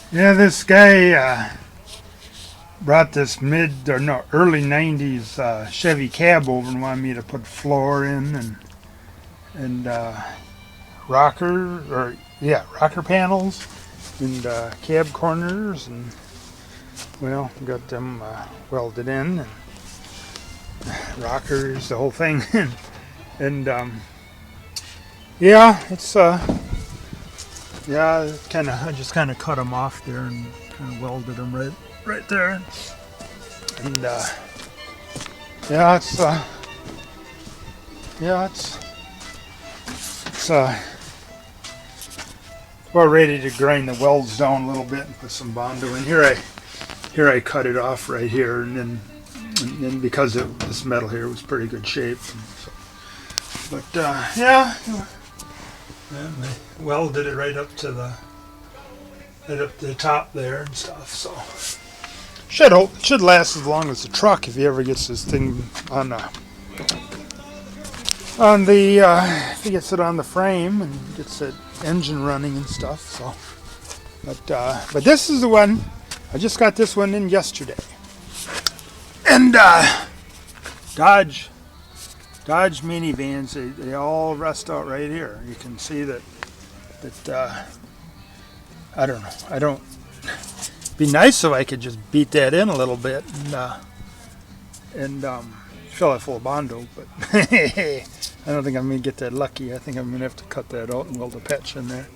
Yeah, this guy brought this early '90s Chevy cab over and wanted me to put floor in and rocker panels and cab corners, and well, got them welded in, and rockers, the whole thing. And yeah, it's yeah, I just kind of cut them off there and kind of welded them right there. And yeah, it's about ready to grind the welds down a little bit and put some Bondo in. Here I cut it off right here, and then because this metal here was pretty good shape. So, but yeah, I welded it right up to the top there and stuff. So should last as long as the truck if he ever gets this thing if he gets it on the frame and gets that engine running and stuff. So, but this is the one. I just got this one in yesterday, and Dodge minivans, they all rust out right here. You can see that I don't know. Be nice if I could just beat that in a little bit and fill it full of Bondo, but I don't think I'm gonna get that lucky. I think I'm gonna have to cut that out and weld a patch in there.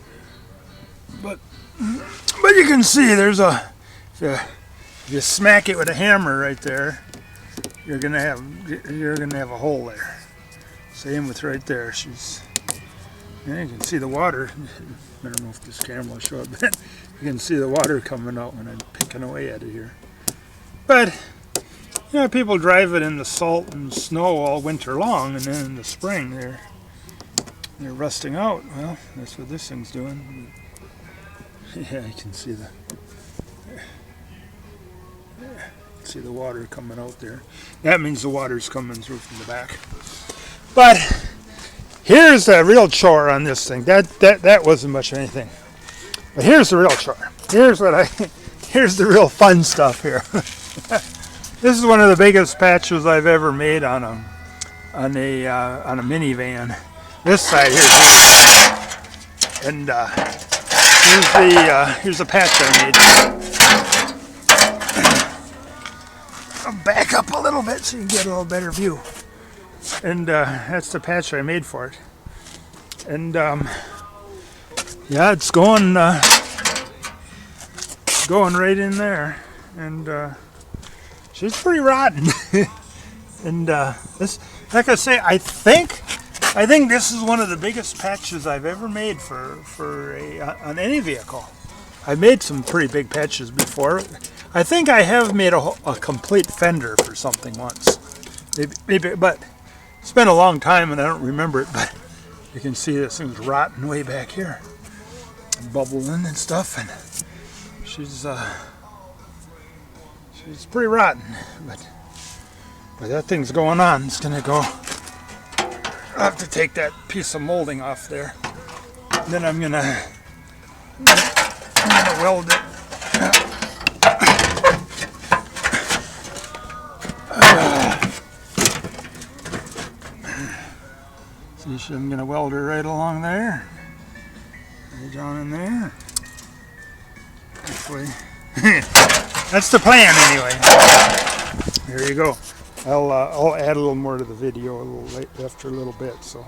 But you can see there's if you smack it with a hammer right there, you're gonna have a hole there. Same with right there. You can see the water. I don't know if this camera will show it, but you can see the water coming out when I'm picking away at it here. But people drive it in the salt and snow all winter long, and then in the spring they're rusting out. Well, that's what this thing's doing. Yeah, you can see the water coming out there. That means the water's coming through from the back. But here's the real chore on this thing. That wasn't much of anything. But here's the real chore. Here's the real fun stuff here. This is one of the biggest patches I've ever made on a minivan. This side here, and here's the patch I made. I'll back up a little bit so you can get a little better view. And that's the patch I made for it. And yeah, it's going right in there, and she's pretty rotten. And this, like I say, I think this is one of the biggest patches I've ever made on any vehicle. I made some pretty big patches before. I think I have made a complete fender for something once, maybe, but it's been a long time and I don't remember it. But you can see this thing's rotten way back here, bubbling and stuff, and she's pretty rotten. But that thing's going on. It's gonna go. I'll have to take that piece of molding off there. Then I'm gonna weld it. See, I'm gonna weld her right along there, right down in there. Hopefully, that's the plan anyway. There you go. I'll add a little more to the video after a little bit. So.